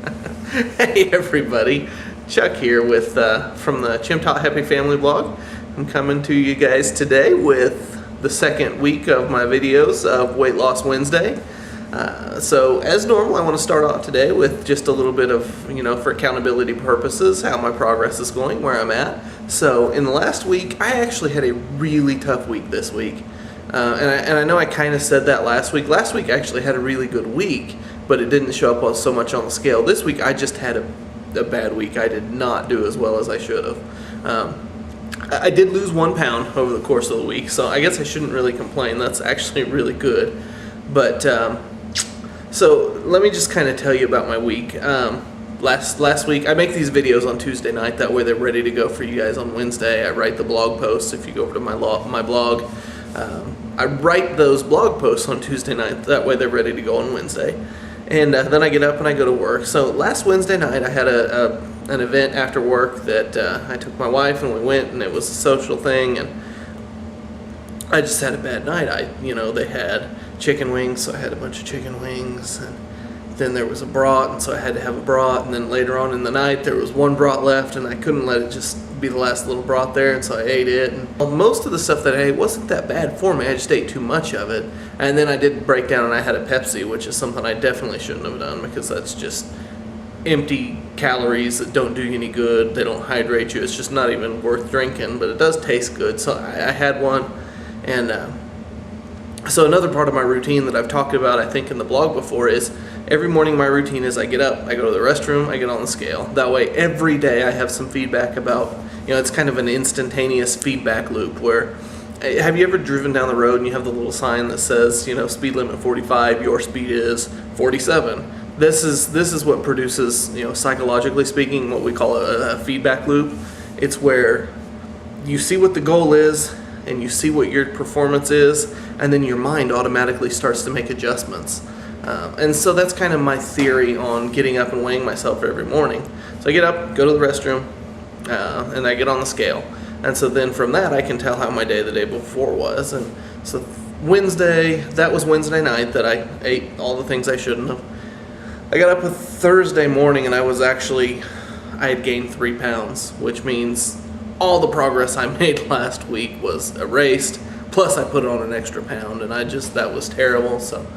Hey everybody, Chuck here with from the Chimtot Happy Family Blog. I'm coming to you guys today with the second week of my videos of Weight Loss Wednesday. So as normal, I want to start off today with just a little bit of, for accountability purposes, how my progress is going, where I'm at. So in the last week, I actually had a really tough week this week. And I know I kind of said that last week. Last week I actually had a really good week, but it didn't show up so much on the scale. This week I just had a bad week. I did not do as well as I should have. I did lose 1 pound over the course of the week, so I guess I shouldn't really complain. That's actually really good. But so let me just kind of tell you about my week. Last week, I make these videos on Tuesday night. That way they're ready to go for you guys on Wednesday. I write the blog posts. If you go over to my blog, I write those blog posts on Tuesday night. That way they're ready to go on Wednesday. And then I get up and I go to work. So last Wednesday night I had an event after work that I took my wife and we went, and it was a social thing, and I just had a bad night. They had chicken wings, so I had a bunch of chicken wings, and then there was a brat, and so I had to have a brat, and then later on in the night there was one brat left, and I couldn't let it just be the last little brat there, and so I ate it. And most of the stuff that I ate wasn't that bad for me. I just ate too much of it, and then I did break down and I had a Pepsi, which is something I definitely shouldn't have done, because that's just empty calories that don't do you any good. They don't hydrate you. It's just not even worth drinking, but it does taste good. So I had one, and so another part of my routine that I've talked about, I think, in the blog before, is every morning my routine is I get up, I go to the restroom, I get on the scale. That way every day I have some feedback about, it's kind of an instantaneous feedback loop where, have you ever driven down the road and you have the little sign that says, speed limit 45, your speed is 47. This is what produces, psychologically speaking, what we call a feedback loop. It's where you see what the goal is and you see what your performance is, and then your mind automatically starts to make adjustments. And so that's kind of my theory on getting up and weighing myself every morning. So I get up, go to the restroom, and I get on the scale. And so then from that I can tell how my day the day before was. And so that was Wednesday night that I ate all the things I shouldn't have. I got up with Thursday morning and I had gained 3 pounds, which means all the progress I made last week was erased, plus I put on an extra pound, and that was terrible. So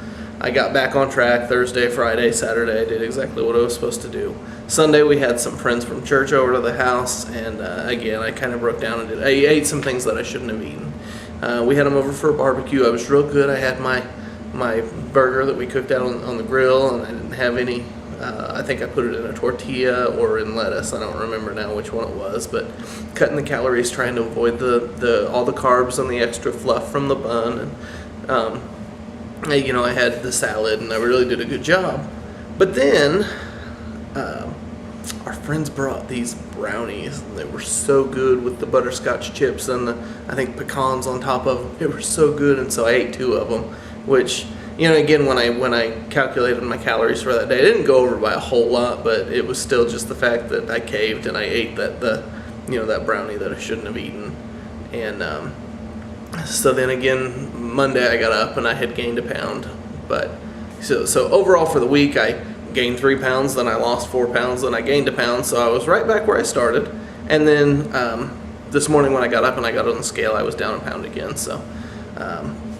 I got back on track Thursday, Friday, Saturday. I did exactly what I was supposed to do. Sunday we had some friends from church over to the house, and again I kind of broke down and I ate some things that I shouldn't have eaten. We had them over for a barbecue. I was real good. I had my burger that we cooked out on the grill, and I didn't have any. I think I put it in a tortilla or in lettuce. I don't remember now which one it was, but cutting the calories, trying to avoid all the carbs and the extra fluff from the bun. And I had the salad, and I really did a good job. But then our friends brought these brownies, and they were so good with the butterscotch chips and I think pecans on top of them. They were so good, and so I ate 2 of them, which, again, when I calculated my calories for that day, I didn't go over by a whole lot, but it was still just the fact that I caved and I ate that brownie that I shouldn't have eaten. And so then again, Monday I got up and I had gained a pound. But so overall for the week I gained 3 pounds, then I lost 4 pounds, then I gained a pound, so I was right back where I started. And then this morning when I got up and I got on the scale, I was down a pound again. So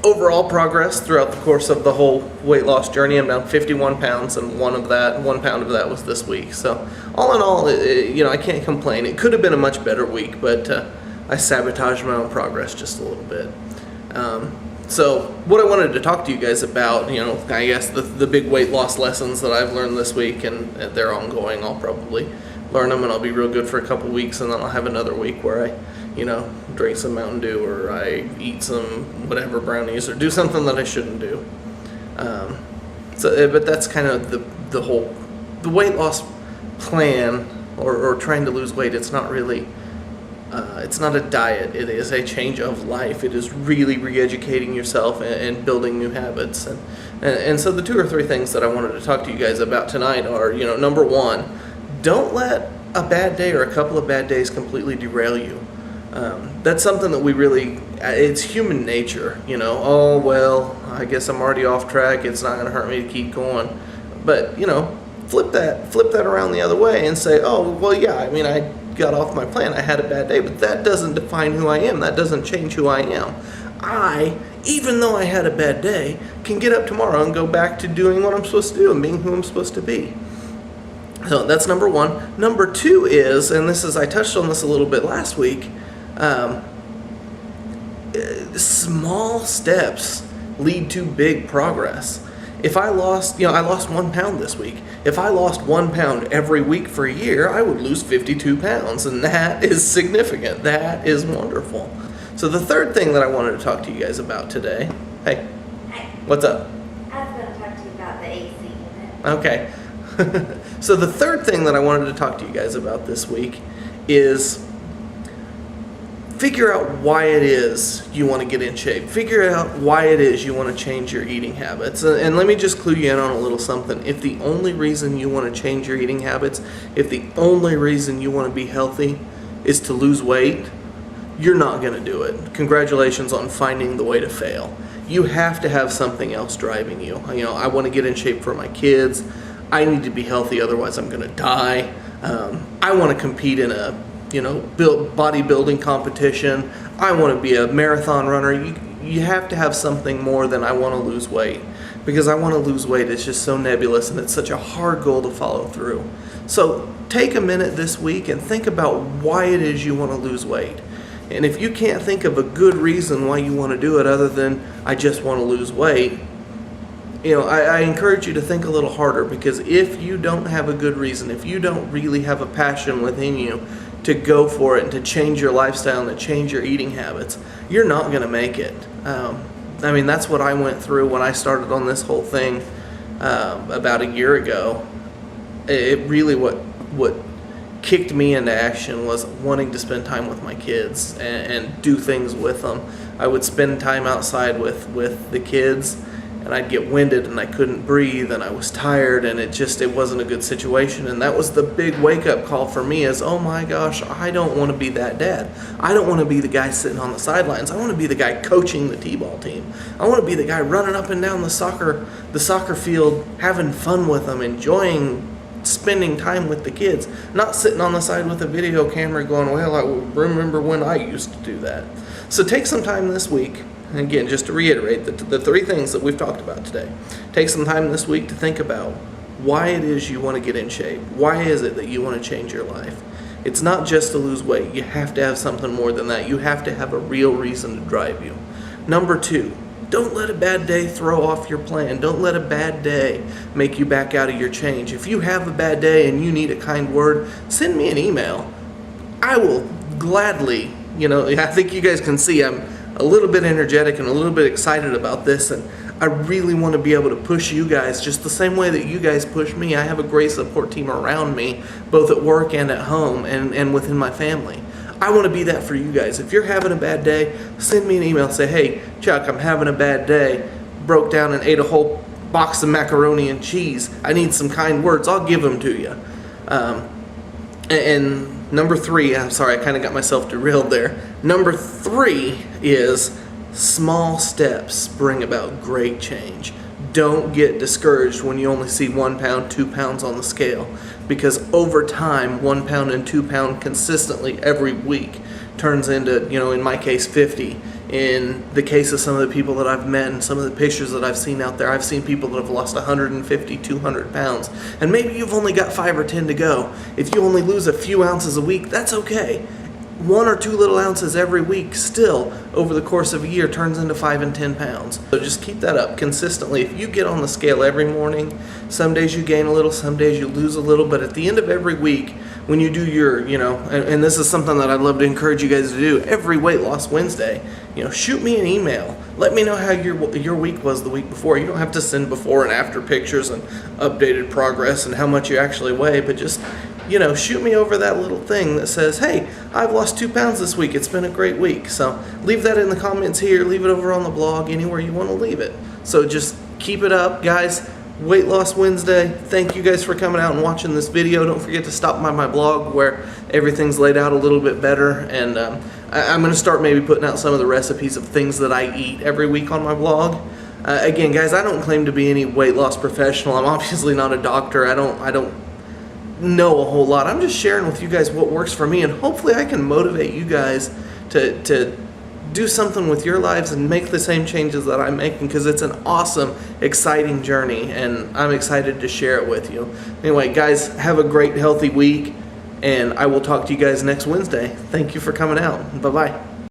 overall progress throughout the course of the whole weight loss journey, I'm down 51 pounds, and 1 pound of that was this week. So all in all, I can't complain. It could have been a much better week, but I sabotaged my own progress just a little bit. So what I wanted to talk to you guys about, I guess the big weight loss lessons that I've learned this week, and they're ongoing. I'll probably learn them and I'll be real good for a couple weeks, and then I'll have another week where I drink some Mountain Dew, or I eat some whatever brownies, or do something that I shouldn't do. But that's kind of the weight loss plan, or trying to lose weight. It's not really, it's not a diet. It is a change of life. It is really re-educating yourself and building new habits. And so the 2 or 3 things that I wanted to talk to you guys about tonight are, number 1, don't let a bad day or a couple of bad days completely derail you. That's something that it's human nature, oh, well, I guess I'm already off track, it's not going to hurt me to keep going. But, flip that around the other way and say, oh, well, yeah, I mean, I got off my plan, I had a bad day, but that doesn't define who I am. That doesn't change who I am. Even though I had a bad day, can get up tomorrow and go back to doing what I'm supposed to do and being who I'm supposed to be. So that's number one. Number two is, and I touched on this a little bit last week, small steps lead to big progress. If I lost 1 pound this week. If I lost 1 pound every week for a year, I would lose 52 pounds, and that is significant. That is wonderful. So the third thing that I wanted to talk to you guys about today, hey, what's up? I was going to talk to you about the AC unit. Okay. So the third thing that I wanted to talk to you guys about this week is figure out why it is you want to get in shape. Figure out why it is you want to change your eating habits. And let me just clue you in on a little something. If the only reason you want to change your eating habits, if the only reason you want to be healthy is to lose weight, you're not going to do it. Congratulations on finding the way to fail. You have to have something else driving you. I want to get in shape for my kids. I need to be healthy, otherwise I'm going to die. I want to compete in a bodybuilding competition. I want to be a marathon runner. You have to have something more than I want to lose weight, because I want to lose weight is just so nebulous and it's such a hard goal to follow through. So take a minute this week and think about why it is you want to lose weight. And if you can't think of a good reason why you want to do it other than I just want to lose weight, I encourage you to think a little harder, because if you don't have a good reason, if you don't really have a passion within you to go for it and to change your lifestyle and to change your eating habits, you're not going to make it. That's what I went through when I started on this whole thing about a year ago. It really what kicked me into action was wanting to spend time with my kids and do things with them. I would spend time outside with the kids, and I'd get winded and I couldn't breathe and I was tired, and it wasn't a good situation. And that was the big wake-up call for me is, oh my gosh, I don't want to be that dad. I don't want to be the guy sitting on the sidelines. I want to be the guy coaching the t-ball team. I want to be the guy running up and down the soccer field, having fun with them, enjoying spending time with the kids, not sitting on the side with a video camera going, well, I remember when I used to do that. So take some time this week. And again, just to reiterate the three things that we've talked about today. Take some time this week to think about why it is you want to get in shape. Why is it that you want to change your life? It's not just to lose weight. You have to have something more than that. You have to have a real reason to drive you. Number two, don't let a bad day throw off your plan. Don't let a bad day make you back out of your change. If you have a bad day and you need a kind word, send me an email. I will gladly, I think you guys can see I'm a little bit energetic and a little bit excited about this, and I really want to be able to push you guys just the same way that you guys push me. I have a great support team around me, both at work and at home and within my family. I want to be that for you guys. If you're having a bad day, send me an email. Say, hey, Chuck, I'm having a bad day. Broke down and ate a whole box of macaroni and cheese. I need some kind words. I'll give them to you. And number three, I'm sorry, I kind of got myself derailed there. Number three is small steps bring about great change. Don't get discouraged when you only see 1 pound, 2 pounds on the scale, because over time, 1 pound and 2 pound consistently every week turns into, in my case, 50. In the case of some of the people that I've met and some of the pictures that I've seen out there, I've seen people that have lost 150, 200 pounds. And maybe you've only got 5 or 10 to go. If you only lose a few ounces a week, that's okay. 1 or 2 little ounces every week still over the course of a year turns into 5 and 10 pounds. So just keep that up consistently. If you get on the scale every morning, some days you gain a little, some days you lose a little, but at the end of every week, when you do your, and this is something that I'd love to encourage you guys to do, every Weight Loss Wednesday, shoot me an email. Let me know how your week was the week before. You don't have to send before and after pictures and updated progress and how much you actually weigh, but just, shoot me over that little thing that says, hey, I've lost 2 pounds this week. It's been a great week. So leave that in the comments here. Leave it over on the blog, anywhere you want to leave it. So just keep it up, guys. Weight Loss Wednesday. Thank you guys for coming out and watching this video. Don't forget to stop by my blog where everything's laid out a little bit better. And I'm going to start maybe putting out some of the recipes of things that I eat every week on my blog. Again, guys, I don't claim to be any weight loss professional. I'm obviously not a doctor. I don't know a whole lot. I'm just sharing with you guys what works for me, and hopefully I can motivate you guys to do something with your lives and make the same changes that I'm making, because it's an awesome, exciting journey, and I'm excited to share it with you. Anyway, guys, have a great, healthy week, and I will talk to you guys next Wednesday. Thank you for coming out. Bye-bye.